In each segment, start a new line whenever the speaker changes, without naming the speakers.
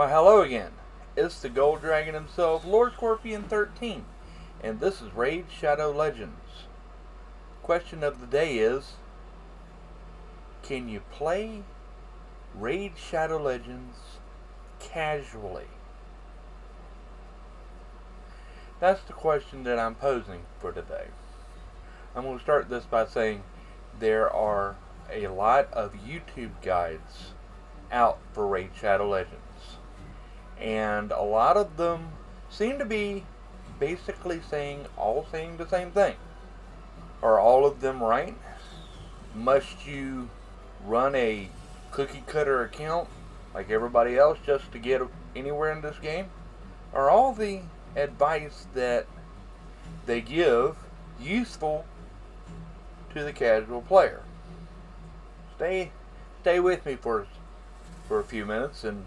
Well, hello again. It's the Gold Dragon himself, Lord Scorpion 13, and this is Raid Shadow Legends. Question of the day is, can you play Raid Shadow Legends casually? That's the question that I'm posing for today. I'm going to start this by saying there are a lot of YouTube guides out for Raid Shadow Legends. And a lot of them seem to be basically saying the same thing. Are all of them right? Must you run a cookie cutter account like everybody else just to get anywhere in this game? Are all the advice that they give useful to the casual player? Stay with me for a few minutes and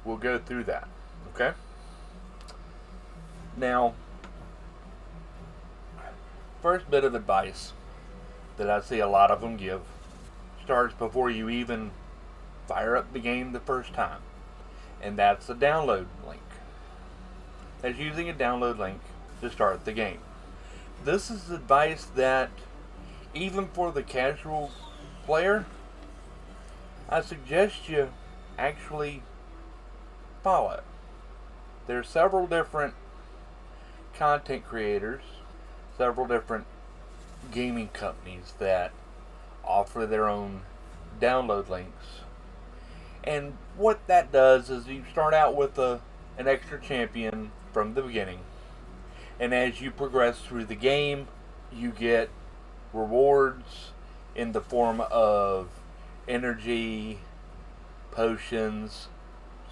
we'll go through that. Okay? Now, first bit of advice that I see a lot of them give starts before you even fire up the game the first time. And that's a download link. That's using a download link to start the game. This is advice that, even for the casual player, I suggest you actually follow. There are several different content creators, several different gaming companies that offer their own download links. And what that does is you start out with an extra champion from the beginning. And as you progress through the game, you get rewards in the form of energy, potions,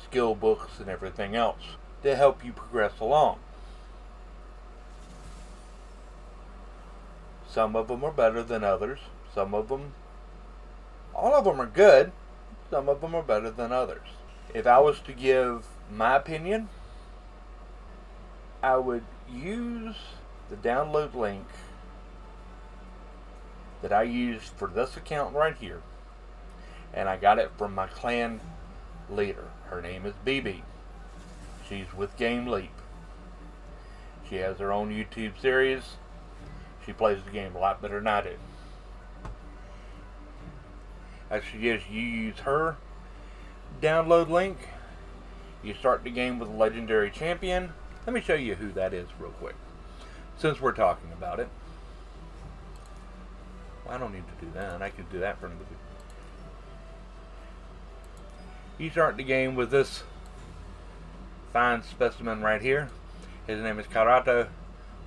skill books, and everything else to help you progress along. Some of them are better than others. All of them are good. Some of them are better than others. If I was to give my opinion, I would use the download link that I used for this account right here. And I got it from my clan leader. Her name is BB. She's with Game Leap. She has her own YouTube series. She plays the game a lot better than I do. I suggest you use her download link. You start the game with a legendary champion. Let me show you who that is real quick, since we're talking about it. Well, I don't need to do that. I can do that from the... You start the game with this fine specimen right here. His name is Karato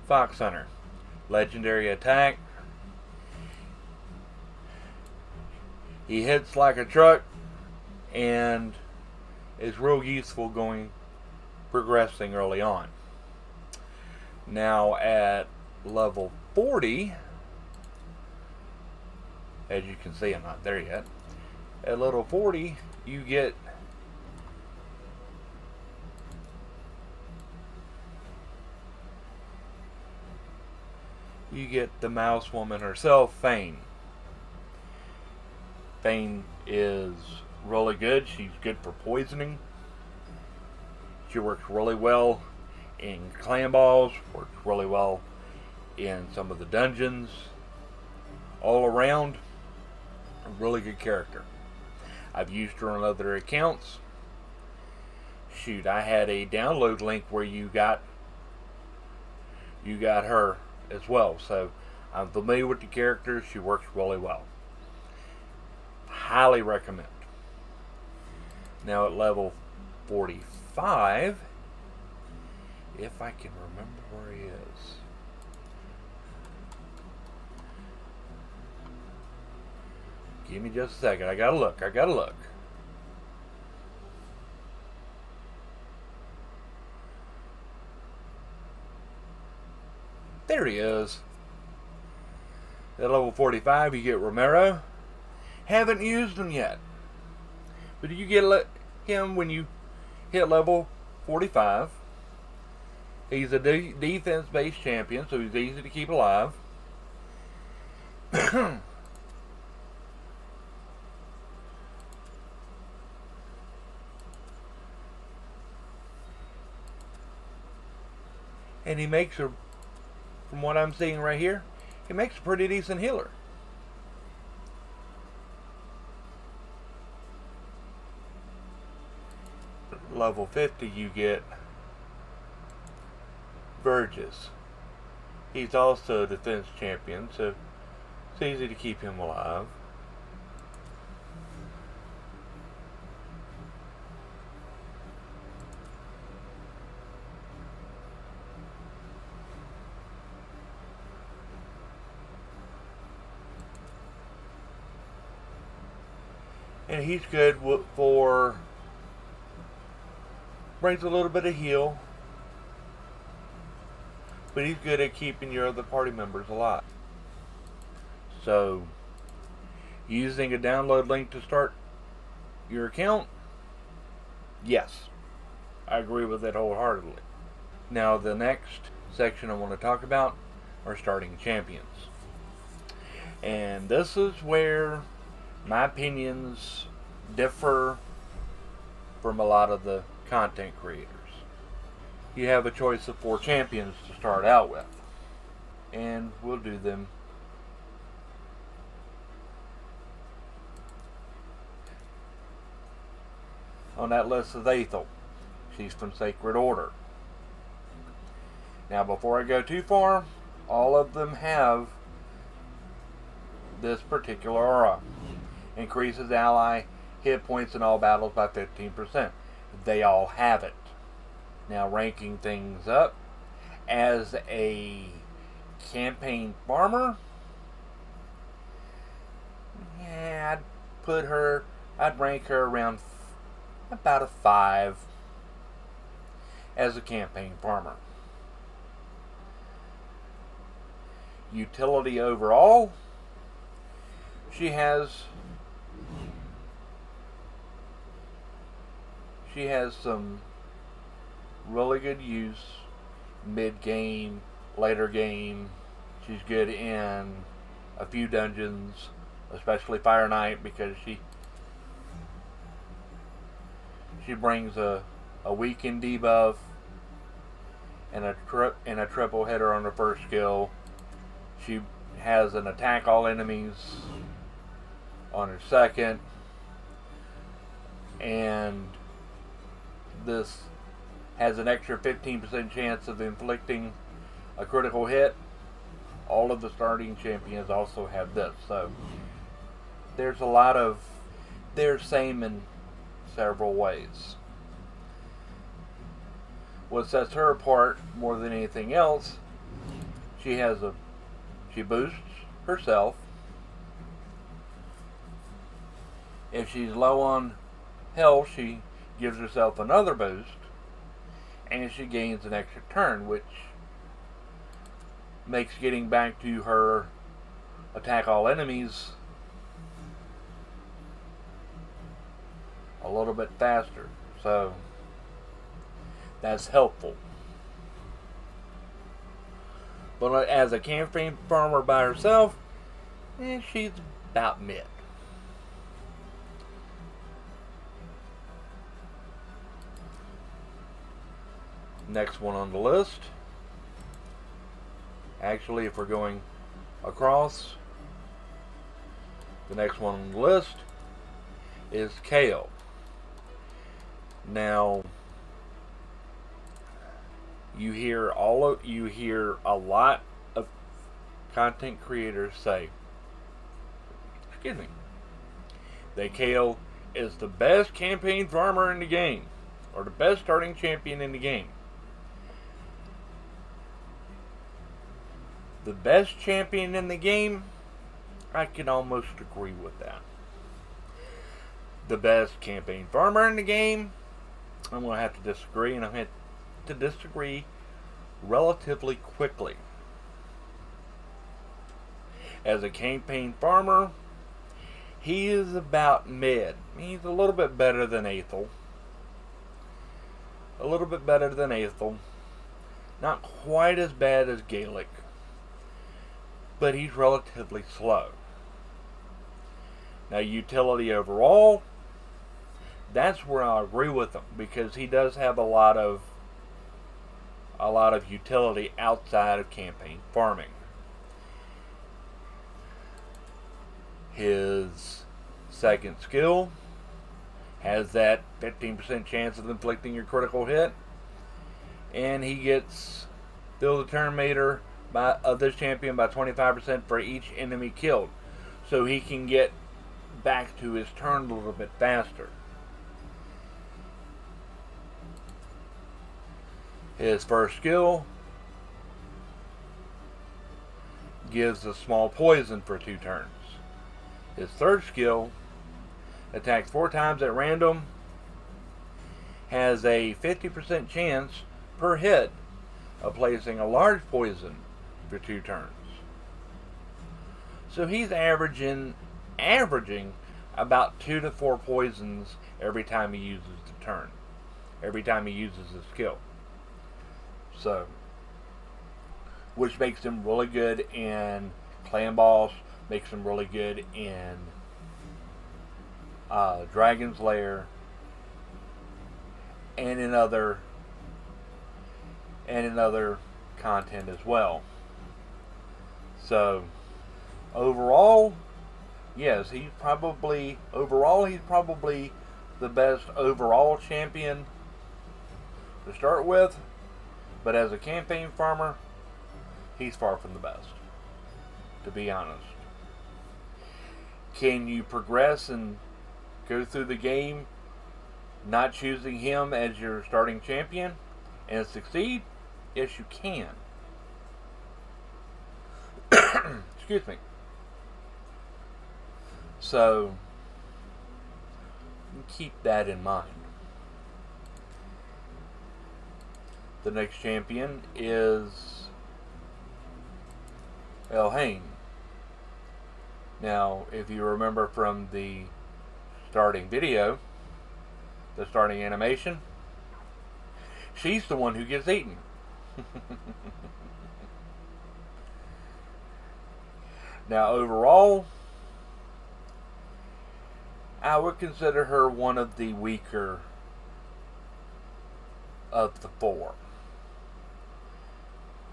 Fox Hunter. Legendary attack. He hits like a truck and is real useful progressing early on. Now at level 40, as you can see, I'm not there yet. At level 40, you get the mouse woman herself, Fane. Fane is really good. She's good for poisoning. She works really well in clan balls, works really well in some of the dungeons. All around, a really good character. I've used her on other accounts. Shoot, I had a download link where you got her as well. So I'm familiar with the character. She works really well. Highly recommend. Now at level 45, if I can remember where he is. Give me just a second. I gotta look. There he is. At level 45, you get Romero. Haven't used him yet. But you get him when you hit level 45. He's a defense-based champion, so he's easy to keep alive. And he makes a, from what I'm seeing right here, he makes a pretty decent healer. Level 50 you get Vergis. He's also a defense champion, so it's easy to keep him alive. And he's good for, brings a little bit of heal, but he's good at keeping your other party members alive. So, using a download link to start your account, yes, I agree with it wholeheartedly. Now, the next section I want to talk about are starting champions. And this is where my opinions differ from a lot of the content creators. You have a choice of 4 champions to start out with, and we'll do them. On that list is Aethel. She's from Sacred Order. Now, before I go too far, all of them have this particular aura. Increases ally hit points in all battles by 15%. They all have it. Now, ranking things up, as a campaign farmer, yeah, I'd rank her around about a 5 as a campaign farmer. Utility overall, she has some really good use mid-game, later game. She's good in a few dungeons, especially Fire Knight, because she brings a weaken debuff and a triple hitter on her first skill. She has an attack all enemies on her second, and this has an extra 15% chance of inflicting a critical hit. All of the starting champions also have this, so there's a lot of, they're same in several ways. What sets her apart more than anything else, she boosts herself. If she's low on health, she gives herself another boost, and she gains an extra turn, which makes getting back to her attack all enemies a little bit faster. So that's helpful. But as a campaign farmer by herself, she's about mid. Next one on the list, actually, if we're going across, the next one on the list is Kayle. Now, you hear a lot of content creators say, that Kayle is the best campaign farmer in the game, or the best starting champion in the game. The best champion in the game, I can almost agree with that. The best campaign farmer in the game, I'm going to have to disagree, and I'm going to disagree relatively quickly. As a campaign farmer, he is about mid. He's a little bit better than Aethel. Not quite as bad as Galek, but he's relatively slow. Now, utility overall, that's where I agree with him, because he does have a lot of a lot of utility outside of campaign farming. His second skill has that 15% chance of inflicting a critical hit, and he gets fill the turn meter of this champion by 25% for each enemy killed, so he can get back to his turn a little bit faster. His first skill gives a small poison for 2 turns. His third skill attacks 4 times at random, has a 50% chance per hit of placing a large poison for 2 turns. So he's averaging about 2 to 4 poisons every time he uses the turn, every time he uses the skill. So, which makes him really good in Clan Boss, makes him really good in Dragon's Lair, and in other content as well. So, overall, yes, he's probably the best overall champion to start with, but as a campaign farmer, he's far from the best, to be honest. Can you progress and go through the game not choosing him as your starting champion and succeed? Yes, you can. Excuse me. So, keep that in mind. The next champion is Elhain. Now, if you remember from the starting video, the starting animation, she's the one who gets eaten. Now, overall, I would consider her one of the weaker of the 4.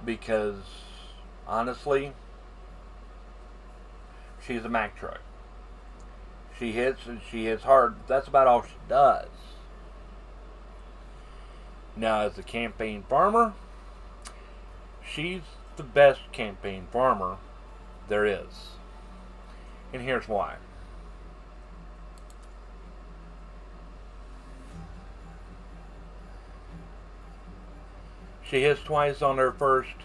Because, honestly, she's a Mack truck. She hits and she hits hard. That's about all she does. Now, as a campaign farmer, she's the best campaign farmer there is. And here's why. She hits twice on her first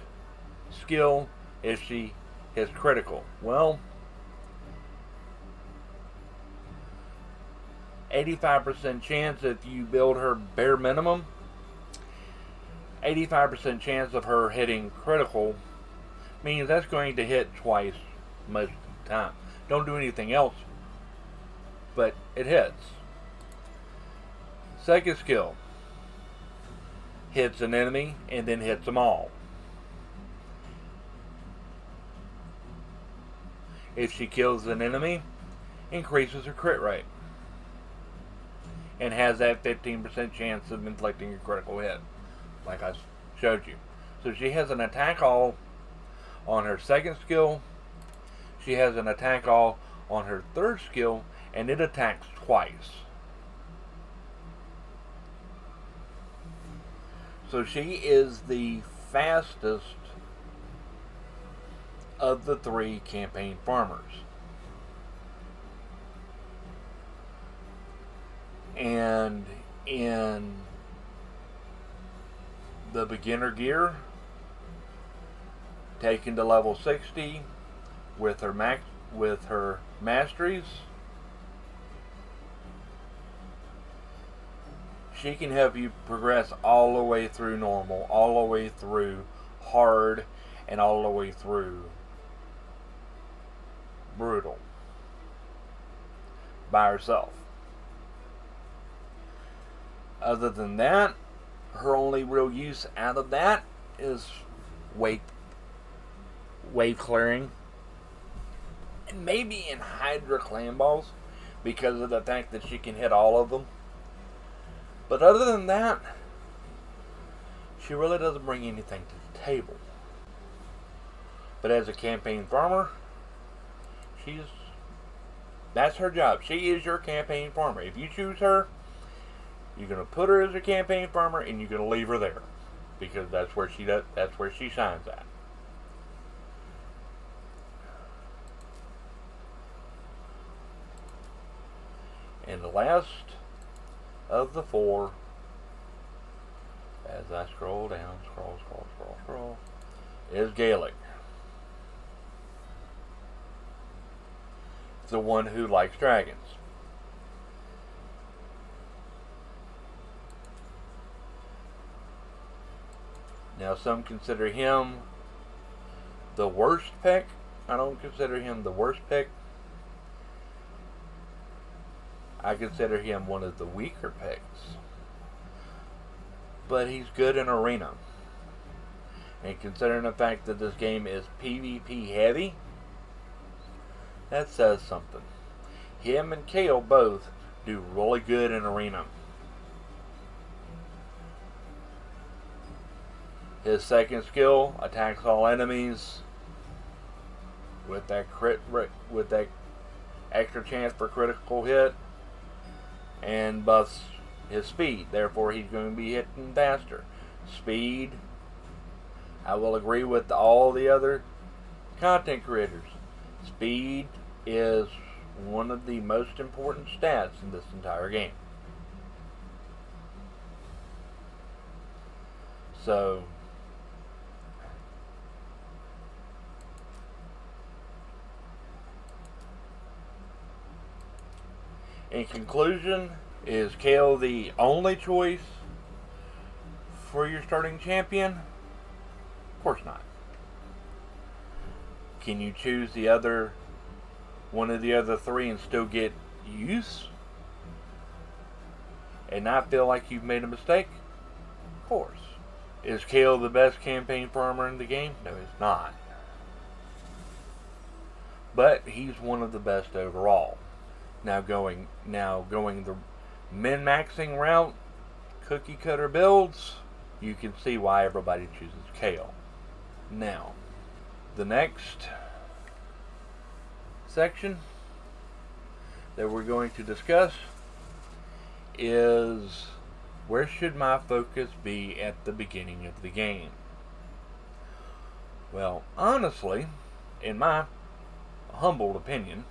skill if she hits critical. Well, 85% chance if you build her bare minimum, 85% chance of her hitting critical means that's going to hit twice most of the time. Don't do anything else, but it hits. Second skill, hits an enemy and then hits them all. If she kills an enemy, increases her crit rate and has that 15% chance of inflicting a critical hit, like I showed you. So she has an attack all on her second skill, she has an attack all on her third skill, and it attacks twice. So she is the fastest of the 3 campaign farmers. And in the beginner gear, taken to level 60 with her masteries, she can help you progress all the way through normal, all the way through hard, and all the way through brutal by herself. Other than that, her only real use out of that is wave clearing, and maybe in Hydra Clan Balls because of the fact that she can hit all of them. But other than that, she really doesn't bring anything to the table. But as a campaign farmer, that's her job. She is your campaign farmer. If you choose her, you're going to put her as a campaign farmer and you're going to leave her there. Because that's where she shines at. And the last of the four, as I scroll down, scroll, is Gaelic. The one who likes dragons. Now some consider him the worst pick. I don't consider him the worst pick. I consider him one of the weaker picks. But he's good in arena. And considering the fact that this game is PvP heavy, that says something. Him and Kale both do really good in arena. His second skill attacks all enemies with that extra chance for critical hit, and buffs his speed. Therefore, he's going to be hitting faster. Speed, I will agree with all the other content creators. Speed is one of the most important stats in this entire game. So, in conclusion, is Kale the only choice for your starting champion? Of course not. Can you choose one of the other three and still get use? And not feel like you've made a mistake? Of course. Is Kale the best campaign farmer in the game? No, he's not. But he's one of the best overall. Now going the min-maxing route, cookie cutter builds, you can see why everybody chooses Kale. Now, the next section that we're going to discuss is where should my focus be at the beginning of the game? Well, honestly, in my humble opinion,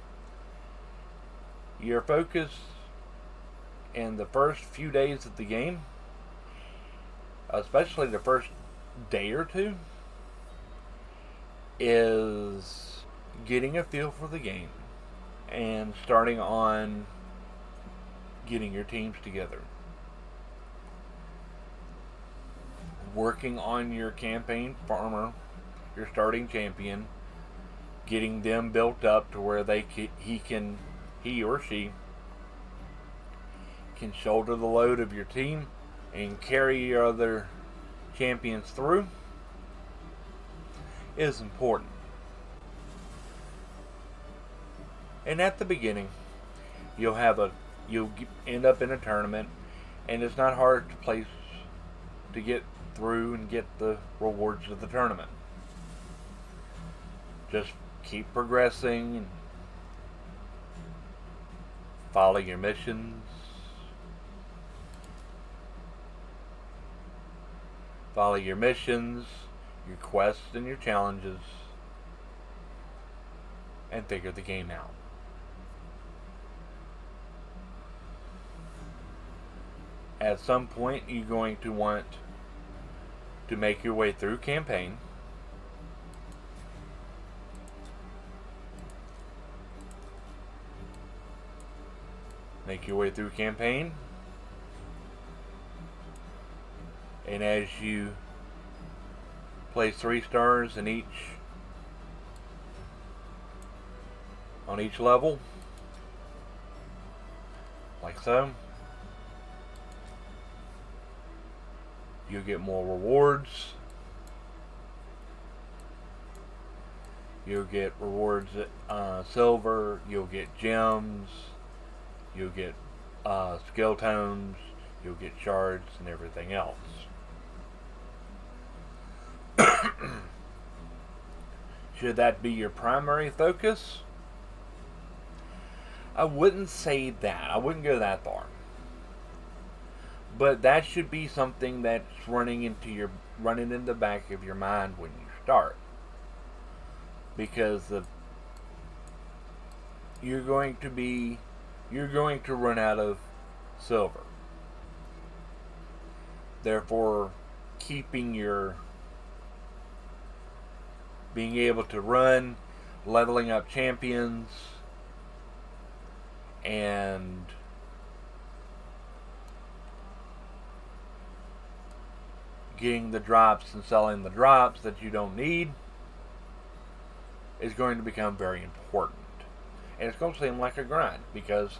your focus in the first few days of the game, especially the first day or two, is getting a feel for the game and starting on getting your teams together. Working on your campaign farmer, your starting champion, getting them built up to where he or she can shoulder the load of your team and carry your other champions through is important. And at the beginning, you'll end up in a tournament, and it's not hard to get through and get the rewards of the tournament. Just keep progressing and follow your missions. Follow your missions, your quests, and your challenges, and figure the game out. At some point, you're going to want to make your way through campaign. Make your way through campaign. And as you place 3 stars on each level, like so, you'll get more rewards. You'll get rewards, silver, you'll get gems, you'll get skill tones, you'll get shards and everything else. Should that be your primary focus? I wouldn't say that. I wouldn't go that far. But that should be something that's running in the back of your mind when you start. Because you're going to run out of silver. Therefore, being able to run, leveling up champions, and getting the drops and selling the drops that you don't need is going to become very important. And it's going to seem like a grind because,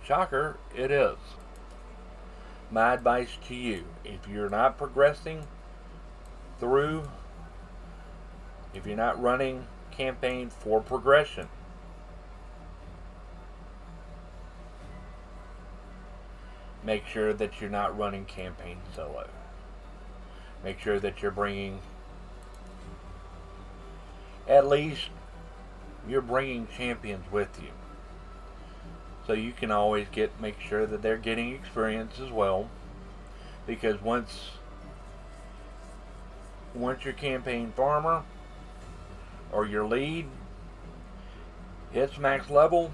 shocker, it is. My advice to you, if you're not progressing through, if you're not running campaign for progression, make sure that you're not running campaign solo. Make sure that you're bringing, at least you're bringing champions with you. So you can always make sure that they're getting experience as well. Because once your campaign farmer or your lead hits max level,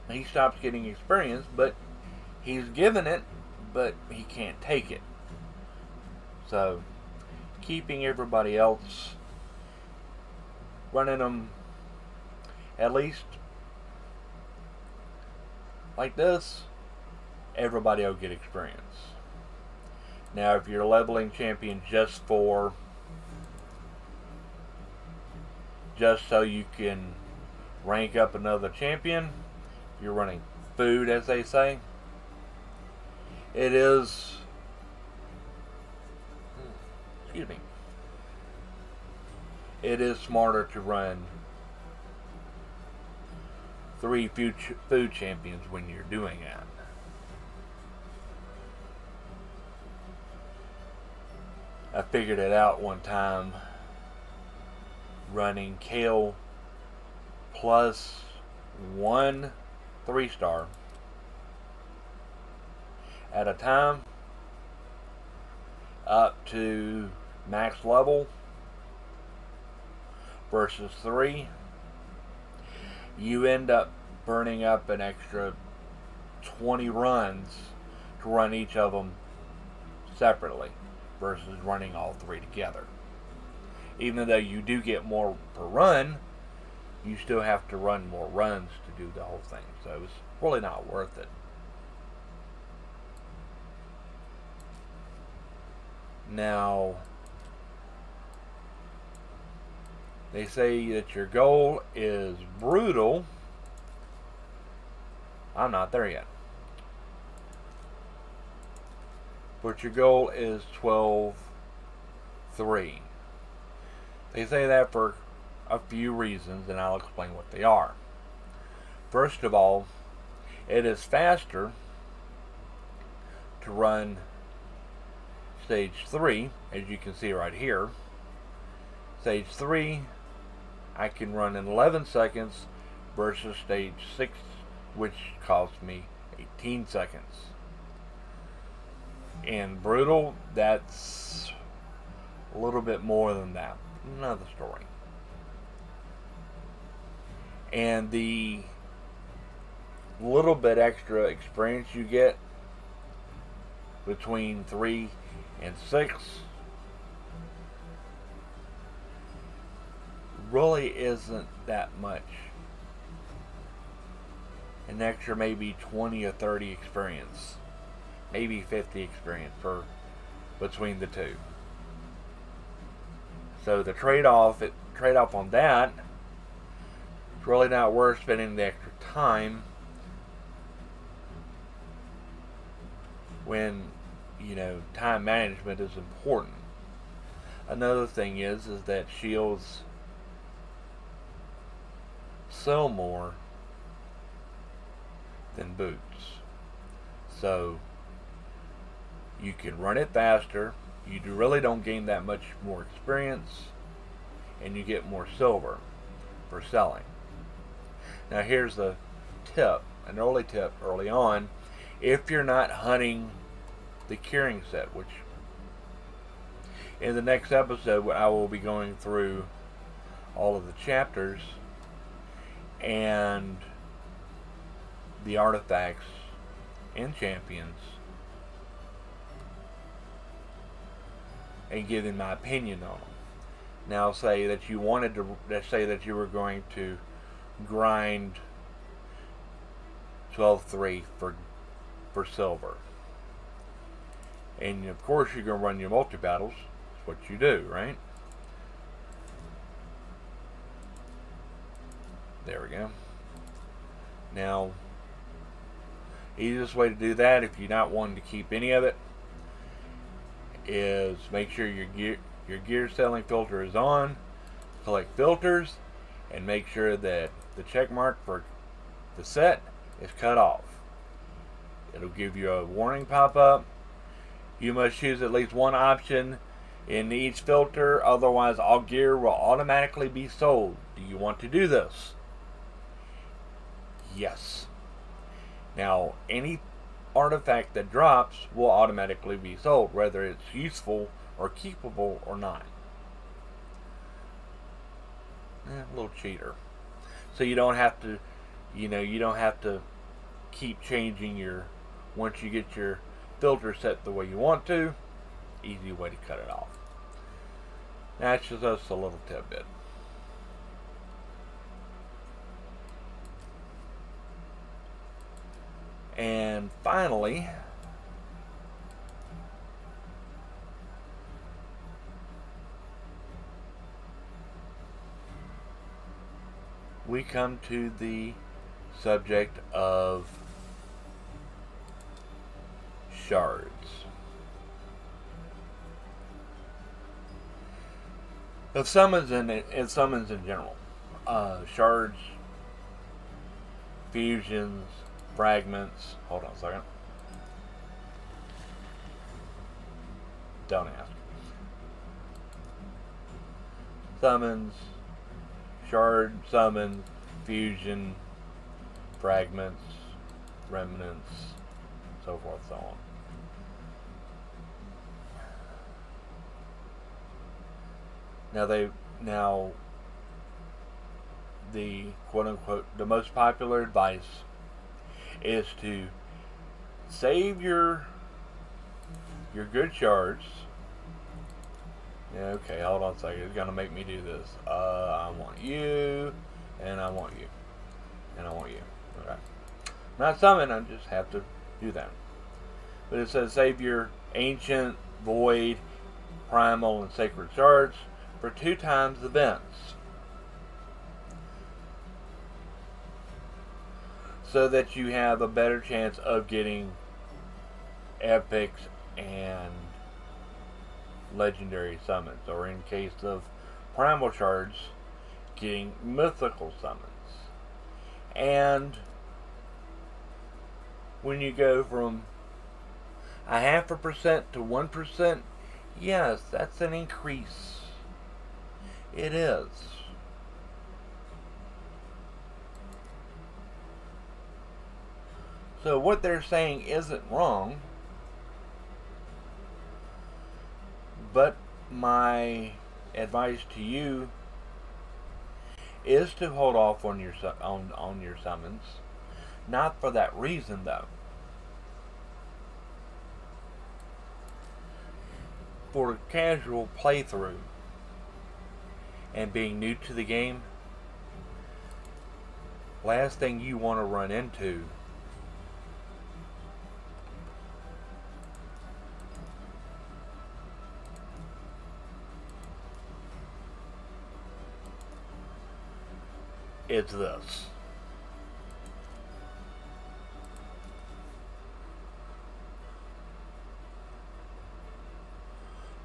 he stops getting experience, but he's given it, but he can't take it. So keeping everybody else, running them at least like this, everybody will get experience. Now, if you're leveling champion just so you can rank up another champion, if you're running food, as they say, it is, it is smarter to run 3 food champions when you're doing that. I figured it out one time running Kale plus 1 3-star at a time up to max level versus 3. You end up burning up an extra 20 runs to run each of them separately versus running all 3 together. Even though you do get more per run, you still have to run more runs to do the whole thing. So it's really not worth it. Now, they say that your goal is brutal. I'm not there yet. But your goal is 12-3. They say that for a few reasons, and I'll explain what they are. First of all, it is faster to run stage 3, as you can see right here. Stage 3, I can run in 11 seconds versus stage 6, which cost me 18 seconds. In brutal, that's a little bit more than that. Another story. And the little bit extra experience you get between 3 and 6 really isn't that much. An extra maybe 20 or 30 experience, maybe 50 experience between the two. So the trade-off on that, it's really not worth spending the extra time when, time management is important. Another thing is that shields sell more than boots. So you can run it faster, really don't gain that much more experience, and you get more silver for selling. Now here's the tip, an early tip early on. If you're not hunting the curing set, which in the next episode I will be going through all of the chapters and the artifacts and champions and giving my opinion on them. Now say that you wanted to, let's say that you were going to grind 12-3 for silver. And of course you're going to run your multi-battles. That's what you do, right? There we go. Now, easiest way to do that, if you're not wanting to keep any of it, is make sure your gear selling filter is on. Collect filters, and make sure that the check mark for the set is cut off. It'll give you a warning pop up. You must choose at least one option in each filter, otherwise all gear will automatically be sold. Do you want to do this? Yes. Now, any artifact that drops will automatically be sold, whether it's useful or keepable or not. A little cheater. So you don't have to, you don't have to keep changing once you get your filter set the way you want to. Easy way to cut it off. That's just a little tidbit. And finally, we come to the subject of shards. Of summons and summons in general. Shards, fusions, fragments. Hold on a second. Don't ask. Summons, shard, summon, fusion, fragments, remnants, so forth, so on. Now the quote unquote the most popular advice is to save your good shards. Yeah, okay, hold on a second. It's gonna make me do this. I want you, and I want you, and I want you. Okay. Not summon, I just have to do that. But it says save your ancient, void, primal, and sacred shards for 2 times events, so that you have a better chance of getting epics and legendary summons, or in case of primal shards, getting mythical summons. And when you go from 0.5% to 1%, yes, that's an increase. It is. So what they're saying isn't wrong, but my advice to you is to hold off on your on your summons. Not for that reason, though. For a casual playthrough and being new to the game, last thing you want to run into is this.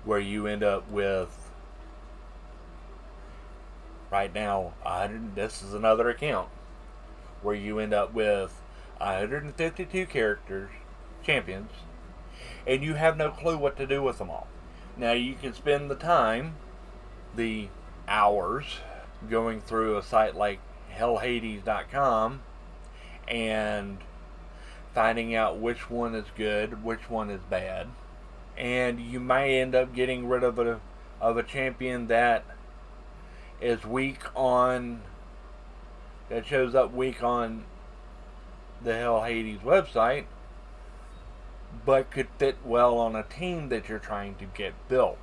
Where you end up with, right now, this is another account, where you end up with 152 characters, champions, and you have no clue what to do with them all. Now you can spend the time, the hours, going through a site like hellhades.com and finding out which one is good, which one is bad. And you might end up getting rid of a champion that is weak on, that shows up weak on the Hell Hades website, but could fit well on a team that you're trying to get built.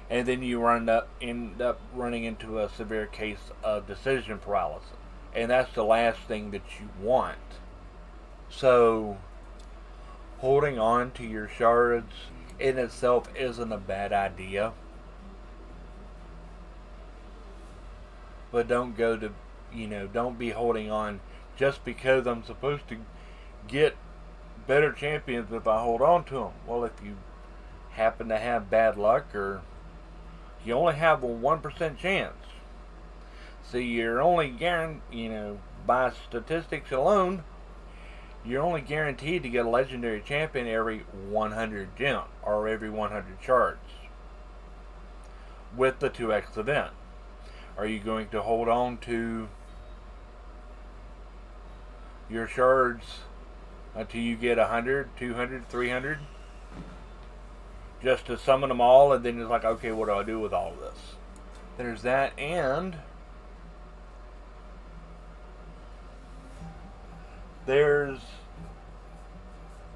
And then you end up running into a severe case of decision paralysis. And that's the last thing that you want. So, holding on to your shards in itself isn't a bad idea. But don't go to, don't be holding on just because I'm supposed to get better champions if I hold on to them. Well, if you happen to have bad luck, or you only have a 1% chance. See, you're only guaranteed, by statistics alone, you're only guaranteed to get a legendary champion every 100 gems, or every 100 shards, with the 2x event. Are you going to hold on to your shards until you get 100, 200, 300? Just to summon them all, and then it's like, okay, what do I do with all of this? There's that, and there's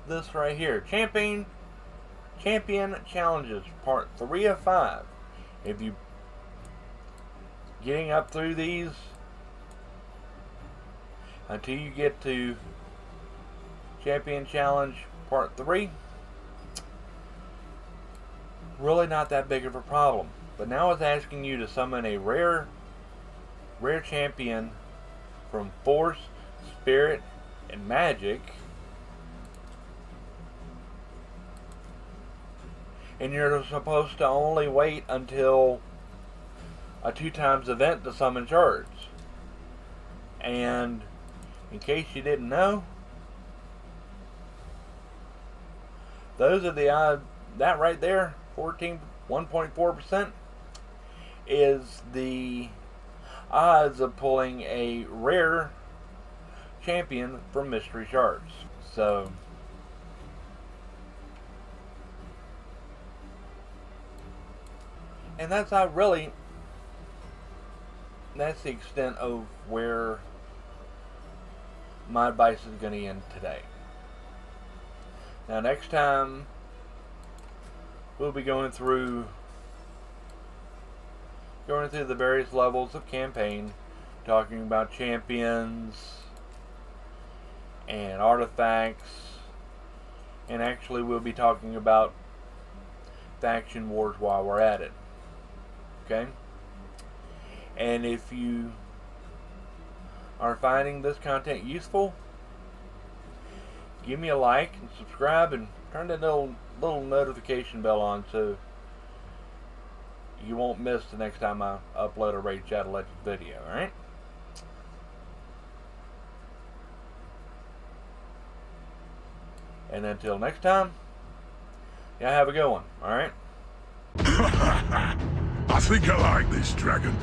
this right here. Champion Challenges, part 3 of 5. If you getting up through these until you get to Champion Challenge part 3, really not that big of a problem. But now it's asking you to summon a rare champion from Force, Spirit, and Magic, and you're supposed to only wait until a 2x event to summon shards. And in case you didn't know, those are the odds. That right there, 1.4%, is the odds of pulling a rare champion from mystery shards. So, and that's not really, that's the extent of where my advice is going to end today. Now next time we'll be going through the various levels of campaign, talking about champions and artifacts, and actually we'll be talking about faction wars while we're at it. Okay? And if you are finding this content useful, give me a like and subscribe, and turn that little notification bell on so you won't miss the next time I upload a Raid Shadow Legends video. Alright? And until next time, yeah, have a good one. Alright?
I think I like this dragon.